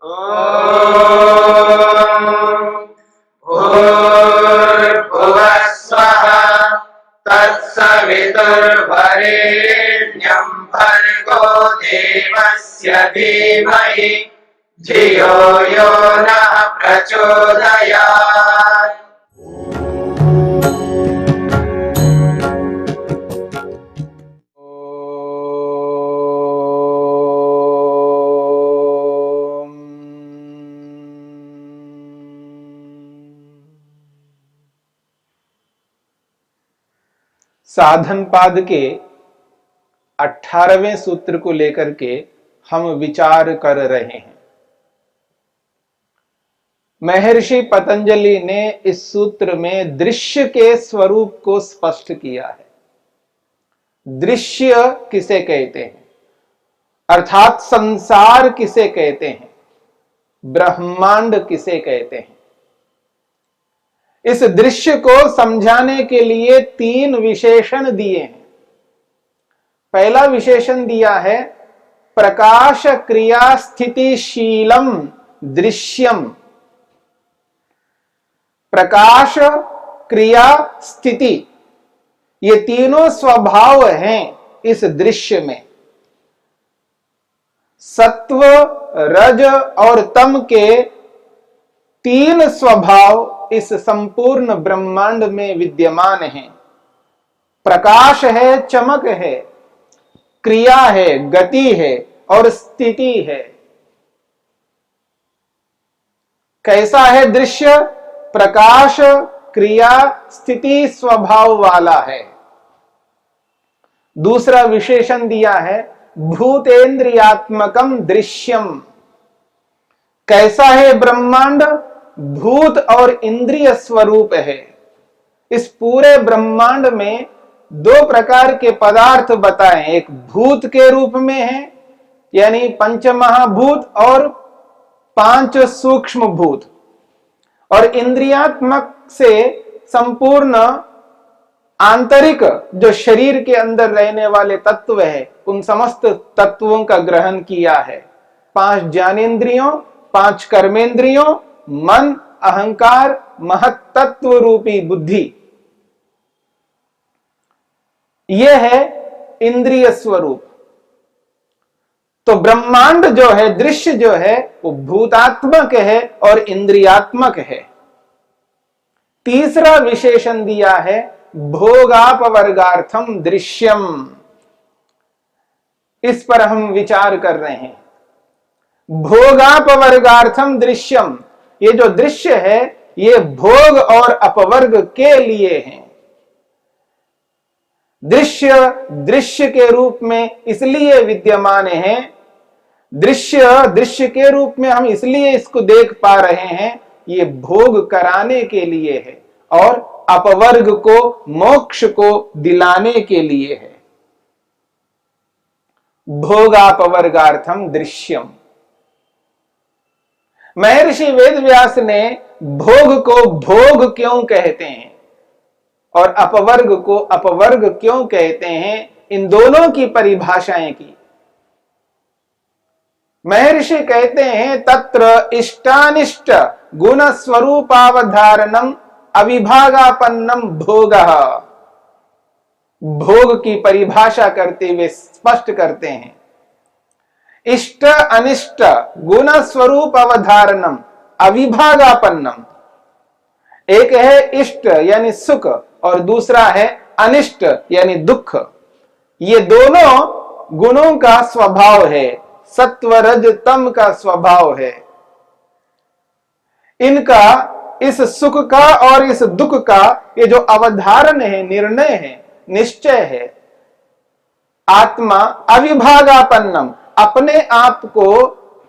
भूर्भुवः स्वः तत्सवितुर्वरेण्यं भर्गो देवस्य धीमहि धियो यो नः प्रचोदयात्। साधन पाद के 18वें सूत्र को लेकर के हम विचार कर रहे हैं। महर्षि पतंजलि ने इस सूत्र में दृश्य के स्वरूप को स्पष्ट किया है। दृश्य किसे कहते हैं, अर्थात संसार किसे कहते हैं, ब्रह्मांड किसे कहते हैं। इस दृश्य को समझाने के लिए 3 विशेषण दिए हैं। पहला विशेषण दिया है प्रकाश क्रिया स्थितिशीलम दृश्यम। प्रकाश क्रिया स्थिति ये तीनों स्वभाव हैं इस दृश्य में। सत्व रज और तम के 3 स्वभाव इस संपूर्ण ब्रह्मांड में विद्यमान हैं। प्रकाश है, चमक है, क्रिया है, गति है और स्थिति है। कैसा है दृश्य? प्रकाश क्रिया स्थिति स्वभाव वाला है। दूसरा विशेषण दिया है भूतेन्द्रियात्मकम दृश्यम। कैसा है ब्रह्मांड? भूत और इंद्रिय स्वरूप है। इस पूरे ब्रह्मांड में 2 प्रकार के पदार्थ बताए, एक भूत के रूप में है यानी पंचमहाभूत और 5 सूक्ष्म भूत, और इंद्रियात्मक से संपूर्ण आंतरिक जो शरीर के अंदर रहने वाले तत्व है, उन समस्त तत्वों का ग्रहण किया है। 5 ज्ञानेंद्रियों, 5 कर्मेंद्रियों, मन, अहंकार, महत्तत्व रूपी बुद्धि, यह है इंद्रिय स्वरूप। तो ब्रह्मांड जो है, दृश्य जो है, वो भूतात्मक है और इंद्रियात्मक है। तीसरा विशेषण दिया है भोगापवर्गार्थम दृश्यम। इस पर हम विचार कर रहे हैं। भोगापवर्गार्थम दृश्यम, ये जो दृश्य है ये भोग और अपवर्ग के लिए है। दृश्य दृश्य के रूप में इसलिए विद्यमान है, दृश्य के रूप में हम इसलिए इसको देख पा रहे हैं, ये भोग कराने के लिए है और अपवर्ग को, मोक्ष को दिलाने के लिए है। भोगापवर्गार्थम दृश्यम। महर्षि वेदव्यास ने भोग को भोग क्यों कहते हैं और अपवर्ग को अपवर्ग क्यों कहते हैं, इन दोनों की परिभाषाएं की। महर्षि कहते हैं तत्र इष्टानिष्ट गुण स्वरूपावधारणम अविभागापन्नम भोगः। भोग की परिभाषा करते हुए स्पष्ट करते हैं इष्ट अनिष्ट गुण स्वरूप अवधारणम अविभागापन्नम। एक है इष्ट यानी सुख और दूसरा है अनिष्ट यानी दुख। ये दोनों गुणों का स्वभाव है, सत्व रज तम का स्वभाव है। इनका, इस सुख का और इस दुख का ये जो अवधारण है, निर्णय है, निश्चय है, आत्मा अविभागापन्नम, अपने आप को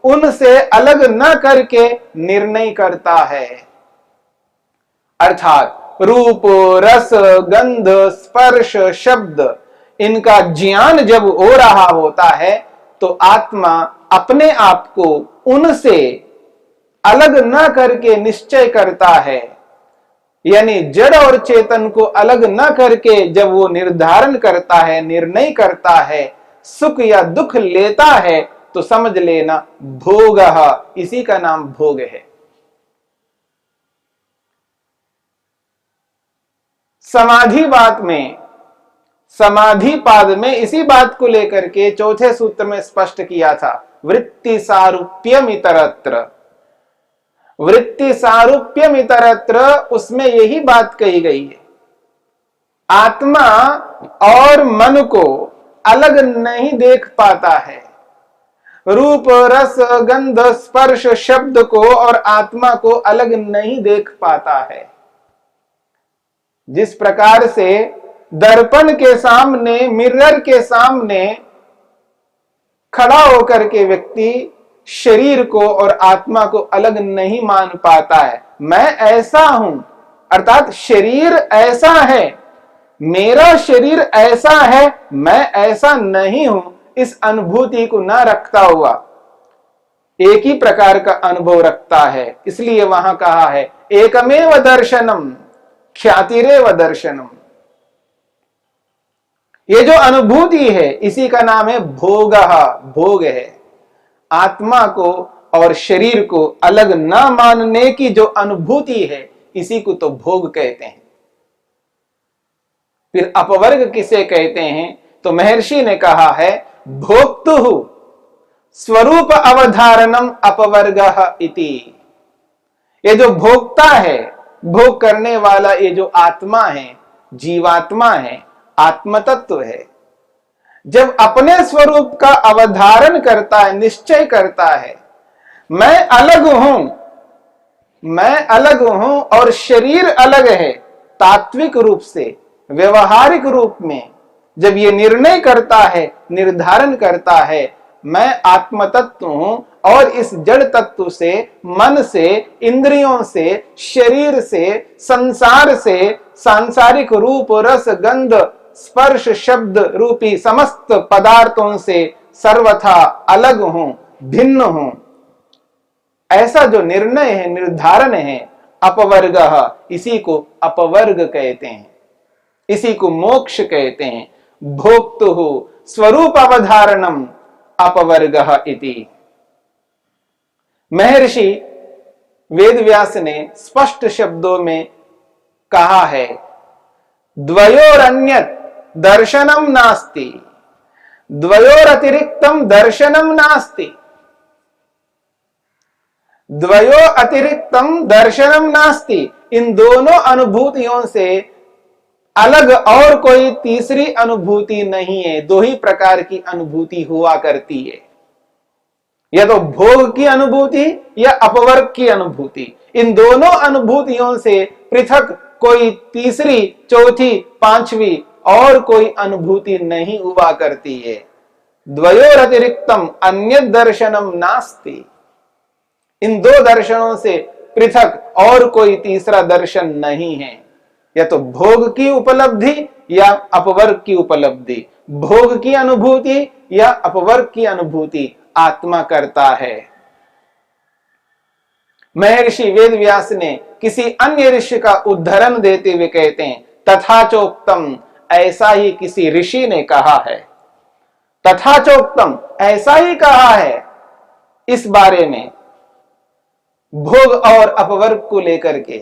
उनसे अलग न करके निर्णय करता है। अर्थात रूप, रस, गंध, स्पर्श, शब्द, इनका ज्ञान जब हो रहा होता है तो आत्मा अपने आप को उनसे अलग न करके निश्चय करता है। यानी जड़ और चेतन को अलग न करके जब वो निर्धारण करता है, निर्णय करता है, सुख या दुख लेता है, तो समझ लेना भोग, इसी का नाम भोग है। समाधि पाद में इसी बात को लेकर के चौथे सूत्र में स्पष्ट किया था, वृत्ति सारूप्यम इतरत्र। वृत्ति सारूप्यम इतरत्र, उसमें यही बात कही गई है। आत्मा और मन को अलग नहीं देख पाता है। रूप रस गंध स्पर्श शब्द को और आत्मा को अलग नहीं देख पाता है। जिस प्रकार से दर्पण के सामने, मिरर के सामने खड़ा होकर के व्यक्ति शरीर को और आत्मा को अलग नहीं मान पाता है। मैं ऐसा हूं, अर्थात शरीर ऐसा है, मेरा शरीर ऐसा है, मैं ऐसा नहीं हूं, इस अनुभूति को न रखता हुआ एक ही प्रकार का अनुभव रखता है। इसलिए वहां कहा है एकमेव दर्शनम ख्यातिरेव दर्शनम। ये जो अनुभूति है इसी का नाम है भोग, भोग है। आत्मा को और शरीर को अलग न मानने की जो अनुभूति है इसी को तो भोग कहते हैं। फिर अपवर्ग किसे कहते हैं? तो महर्षि ने कहा है भोक्तुः स्वरूप अवधारणम अपवर्गः इति। ये जो भोक्ता है, भोग करने वाला, ये जो आत्मा है, जीवात्मा है, आत्मतत्व है, जब अपने स्वरूप का अवधारण करता है, निश्चय करता है, मैं अलग हूं, मैं अलग हूं और शरीर अलग है, तात्विक रूप से, व्यवहारिक रूप में जब ये निर्णय करता है, निर्धारण करता है, मैं आत्म तत्व हूं और इस जड़ तत्व से, मन से, इंद्रियों से, शरीर से, संसार से, सांसारिक रूप रस गंध स्पर्श शब्द रूपी समस्त पदार्थों से सर्वथा अलग हूं, भिन्न हूं, ऐसा जो निर्णय है, निर्धारण है, अपवर्ग, इसी को अपवर्ग कहते हैं, इसी को मोक्ष कहते हैं। भोक्तुः स्वरूप अवधारणम अपवर्गः इति। महर्षि वेदव्यास ने स्पष्ट शब्दों में कहा है द्वयोरन्यत् दर्शनम नास्ति, द्वयोरतिरिक्तम दर्शनम नास्ति, द्वयो अतिरिक्तम दर्शनम नास्ति। इन दोनों अनुभूतियों से अलग और कोई तीसरी अनुभूति नहीं है। दो ही प्रकार की अनुभूति हुआ करती है, या तो भोग की अनुभूति या अपवर्ग की अनुभूति। इन दोनों अनुभूतियों से पृथक कोई तीसरी, चौथी, पांचवी और कोई अनुभूति नहीं हुआ करती है। द्वयोर अतिरिक्तम अन्य दर्शनम नास्ति। इन दो दर्शनों से पृथक और कोई तीसरा दर्शन नहीं है, या तो भोग की उपलब्धि या अपवर्ग की उपलब्धि। भोग की अनुभूति या अपवर्ग की अनुभूति आत्मा करता है। महर्षि वेदव्यास ने किसी अन्य ऋषि का उद्धरण देते हुए कहते हैं तथा चोक्तम, ऐसा ही किसी ऋषि ने कहा है। तथा चोक्तम, ऐसा ही कहा है इस बारे में, भोग और अपवर्ग को लेकर के।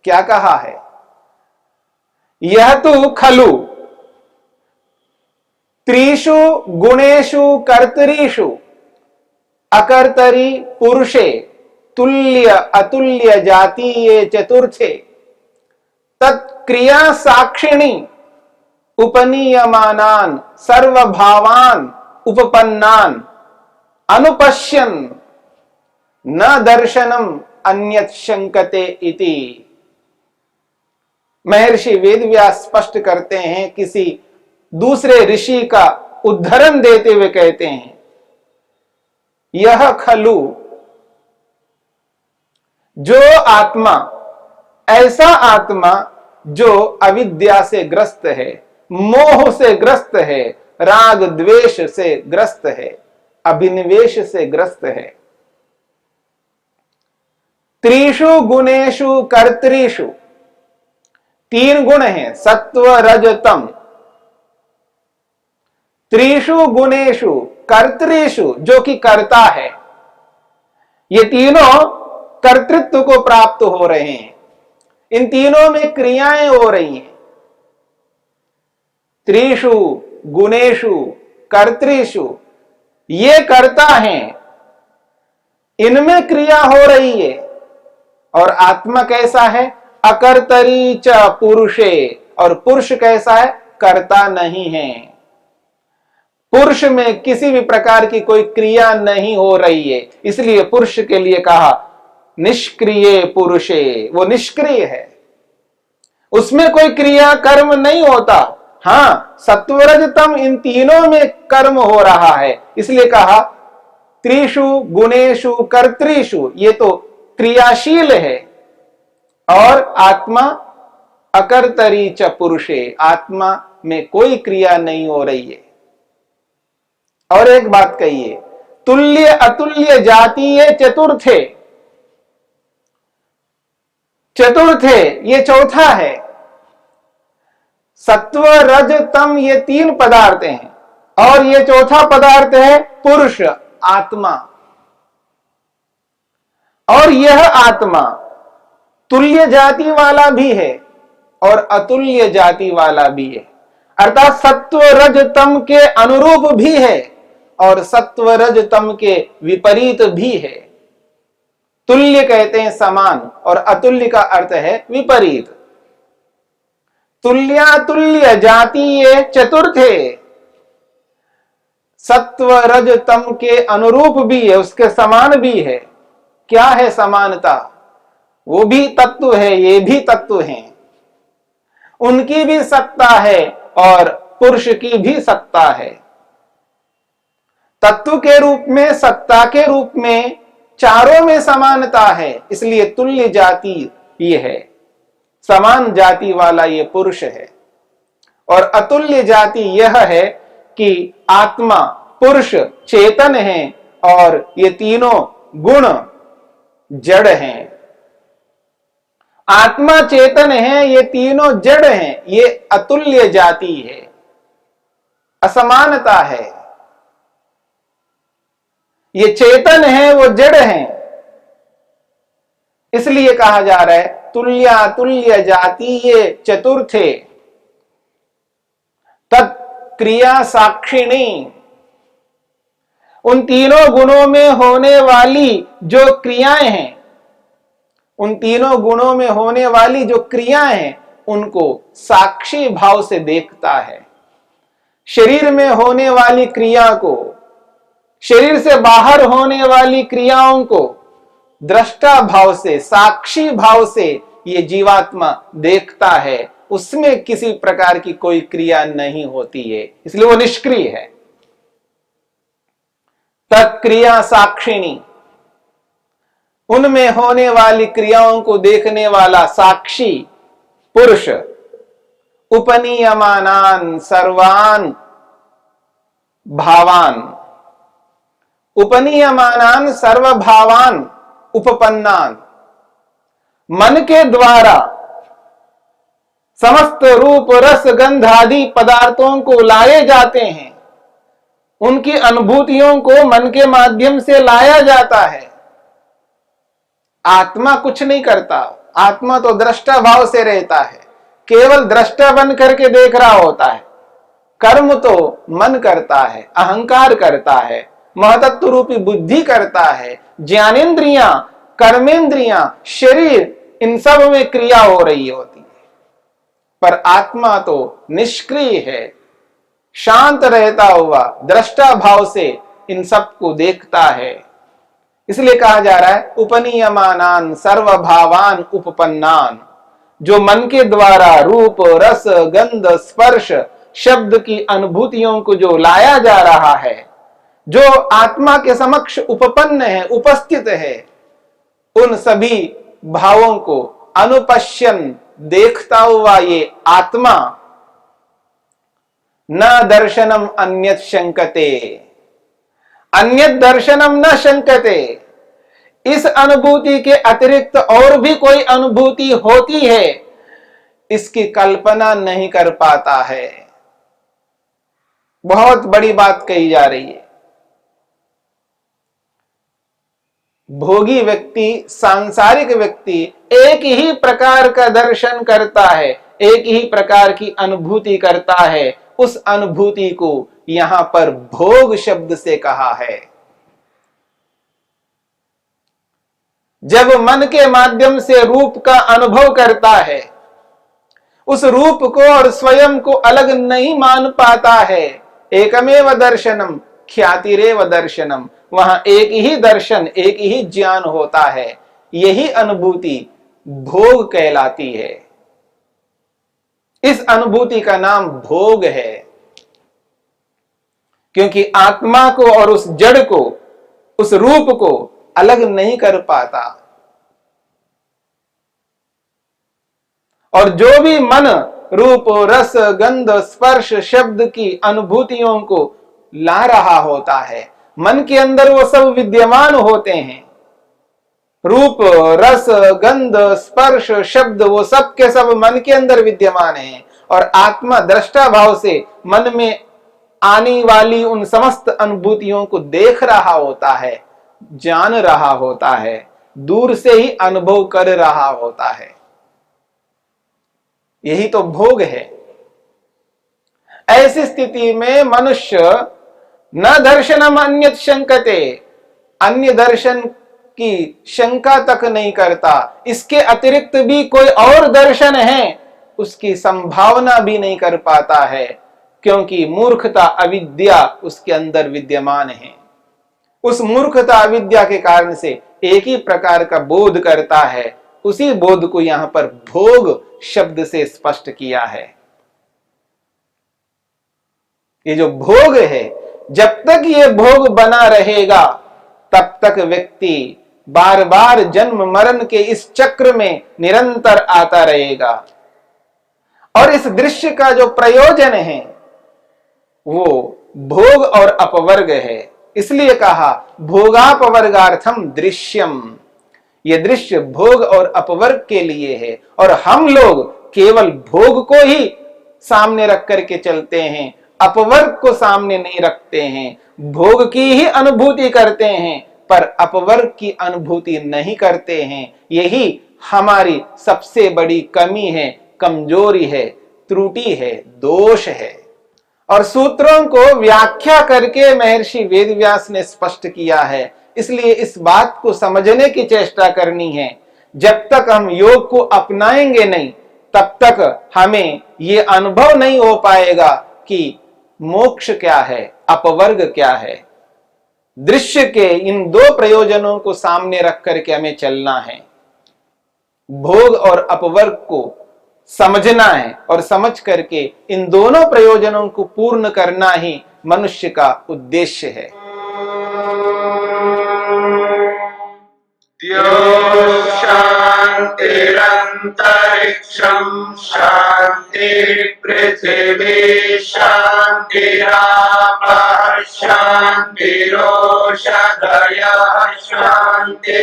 क्या कहा है? यह तो खलु त्रिषु गुणेषु कर्तरीषु अकर्तरी पुरुषे तुल्य अतुल्य जातीये चतुर्थे तत्क्रिया साक्षिणी उपनीयमानान सर्वभावान उपपन्नान अनुपश्यन न दर्शनम अन्यत् शंकते इति। महर्षि वेदव्यास स्पष्ट करते हैं, किसी दूसरे ऋषि का उद्धरण देते हुए कहते हैं यह खलु, जो आत्मा, ऐसा आत्मा जो अविद्या से ग्रस्त है, मोह से ग्रस्त है, राग द्वेष से ग्रस्त है, अभिनिवेश से ग्रस्त है। त्रिषु गुणेषु कर्तरीषु, तीन गुण हैं सत्व रज तम। त्रिषु गुणेषु, कर्तृषु, जो कि कर्ता है। ये तीनों कर्तृत्व को प्राप्त हो रहे हैं, इन तीनों में क्रियाएं हो रही हैं। त्रिषु गुणेषु कर्तृषु, ये कर्ता हैं, इनमें क्रिया हो रही है। और आत्मा कैसा है? अकर्तरी च पुरुषे, और पुरुष कैसा है? कर्ता नहीं है। पुरुष में किसी भी प्रकार की कोई क्रिया नहीं हो रही है, इसलिए पुरुष के लिए कहा निष्क्रिय पुरुषे, वो निष्क्रिय है, उसमें कोई क्रिया कर्म नहीं होता। हां, सत्वरजतम इन तीनों में कर्म हो रहा है, इसलिए कहा त्रिषु गुणेषु कर्तृषु, ये तो क्रियाशील है। और आत्मा अकर्तरी च पुरुषे, आत्मा में कोई क्रिया नहीं हो रही है। और एक बात कहिए, तुल्य अतुल्य जातीय चतुर्थे, चतुर्थे ये चौथा है। सत्व रज तम ये तीन पदार्थ हैं, और ये चौथा पदार्थ है पुरुष, आत्मा। और यह आत्मा तुल्य जाति वाला भी है और अतुल्य जाति वाला भी है, अर्थात सत्व रज तम के अनुरूप भी है और सत्व रज तम के विपरीत भी है। तुल्य कहते हैं समान, और अतुल्य का अर्थ है विपरीत। तुल्यातुल्य जातीय चतुर्थे, सत्व रज तम के अनुरूप भी है, उसके समान भी है। क्या है समानता? वो भी तत्व है, ये भी तत्व हैं, उनकी भी सत्ता है और पुरुष की भी सत्ता है। तत्व के रूप में, सत्ता के रूप में चारों में समानता है, इसलिए तुल्य जाति ये है, समान जाति वाला ये पुरुष है। और अतुल्य जाति यह है कि आत्मा पुरुष चेतन है और ये तीनों गुण जड़ हैं। आत्मा चेतन है, ये तीनों जड़ हैं, ये अतुल्य जाति है, असमानता है। ये चेतन है, वो जड़ है, इसलिए कहा जा रहा है तुल्यातुल्य जातीय चतुर्थे तत्क्रिया साक्षिणी। उन तीनों गुणों में होने वाली जो क्रियाएं हैं, उन तीनों गुणों में होने वाली जो क्रियाएं हैं, उनको साक्षी भाव से देखता है। शरीर में होने वाली क्रिया को, शरीर से बाहर होने वाली क्रियाओं को दृष्टा भाव से, साक्षी भाव से ये जीवात्मा देखता है, उसमें किसी प्रकार की कोई क्रिया नहीं होती है, इसलिए वो निष्क्रिय है। तत्क्रिया साक्षिणी, उनमें होने वाली क्रियाओं को देखने वाला साक्षी पुरुष। उपनीयमानान सर्वान भावान, उपनीयमानान सर्वभावान उपपन्नान, मन के द्वारा समस्त रूप रस गंध आदि पदार्थों को लाए जाते हैं, उनकी अनुभूतियों को मन के माध्यम से लाया जाता है। आत्मा कुछ नहीं करता, आत्मा तो दृष्टा भाव से रहता है, केवल दृष्टा बन करके देख रहा होता है। कर्म तो मन करता है, अहंकार करता है, महतत्व रूपी बुद्धि करता है, ज्ञानेन्द्रियां, कर्मेंद्रियां, शरीर, इन सब में क्रिया हो रही होती है। पर आत्मा तो निष्क्रिय है, शांत रहता हुआ दृष्टा भाव से इन सब को देखता है। इसलिए कहा जा रहा है उपनीयमानान सर्वभावान उपपन्नान, जो मन के द्वारा रूप रस गंध स्पर्श शब्द की अनुभूतियों को जो लाया जा रहा है, जो आत्मा के समक्ष उपपन्न है, उपस्थित है, उन सभी भावों को अनुपश्यन देखता हुआ ये आत्मा न दर्शनम अन्यत शंकते, अन्यत दर्शनम न शंकते। इस अनुभूति के अतिरिक्त और भी कोई अनुभूति होती है, इसकी कल्पना नहीं कर पाता है। बहुत बड़ी बात कही जा रही है। भोगी व्यक्ति, सांसारिक व्यक्ति एक ही प्रकार का दर्शन करता है, एक ही प्रकार की अनुभूति करता है। उस अनुभूति को यहां पर भोग शब्द से कहा है। जब मन के माध्यम से रूप का अनुभव करता है, उस रूप को और स्वयं को अलग नहीं मान पाता है। एकमेव दर्शनम ख्यातिरेव दर्शनम, वहां एक ही दर्शन, एक ही ज्ञान होता है। यही अनुभूति भोग कहलाती है। इस अनुभूति का नाम भोग है, क्योंकि आत्मा को और उस जड़ को, उस रूप को अलग नहीं कर पाता। और जो भी मन रूप, रस, गंध, स्पर्श, शब्द की अनुभूतियों को ला रहा होता है, मन के अंदर वो सब विद्यमान होते हैं। रूप, रस, गंध, स्पर्श, शब्द, वो सब के सब मन के अंदर विद्यमान हैं। और आत्मा दृष्टा भाव से मन में आने वाली उन समस्त अनुभूतियों को देख रहा होता है, जान रहा होता है, दूर से ही अनुभव कर रहा होता है। यही तो भोग है। ऐसी स्थिति में मनुष्य न दर्शनम अन्यत शंकते, अन्य दर्शन की शंका तक नहीं करता। इसके अतिरिक्त भी कोई और दर्शन है, उसकी संभावना भी नहीं कर पाता है, क्योंकि मूर्खता, अविद्या उसके अंदर विद्यमान है। उस मूर्खता, अविद्या के कारण से एक ही प्रकार का बोध करता है। उसी बोध को यहां पर भोग शब्द से स्पष्ट किया है। ये जो भोग है, जब तक ये भोग बना रहेगा, तब तक व्यक्ति बार बार जन्म मरण के इस चक्र में निरंतर आता रहेगा। और इस दृश्य का जो प्रयोजन है वो भोग और अपवर्ग है। इसलिए कहा भोगापवर्गार्थम दृश्यम। यह दृश्य भोग और अपवर्ग के लिए है। और हम लोग केवल भोग को ही सामने रख करके चलते हैं, अपवर्ग को सामने नहीं रखते हैं। भोग की ही अनुभूति करते हैं, पर अपवर्ग की अनुभूति नहीं करते हैं। यही हमारी सबसे बड़ी कमी है, कमजोरी है, त्रुटि है, दोष है। और सूत्रों को व्याख्या करके महर्षि वेदव्यास ने स्पष्ट किया है। इसलिए इस बात को समझने की चेष्टा करनी है। जब तक हम योग को अपनाएंगे नहीं, तब तक हमें ये अनुभव नहीं हो पाएगा कि मोक्ष क्या है, अपवर्ग क्या है। दृश्य के इन दो प्रयोजनों को सामने रख करके हमें चलना है। भोग और अपवर्ग को समझना है और समझ करके इन दोनों प्रयोजनों को पूर्ण करना ही मनुष्य का उद्देश्य है। शांतिरंतरिक्षं शांति पृथिवी शांतिरापः शांतिरोषधयः शांति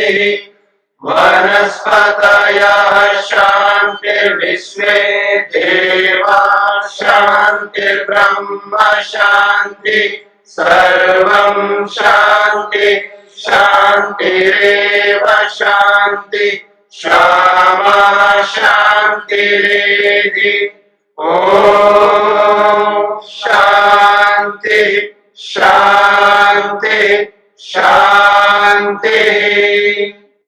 वनस्पतयः शांतिर्विश्वे देवाः शांतिर्ब्रह्म शांति सर्वं शांति शांतिरेव शांति क्षमा शांतिरेधि। ओम शांति शांति शांति।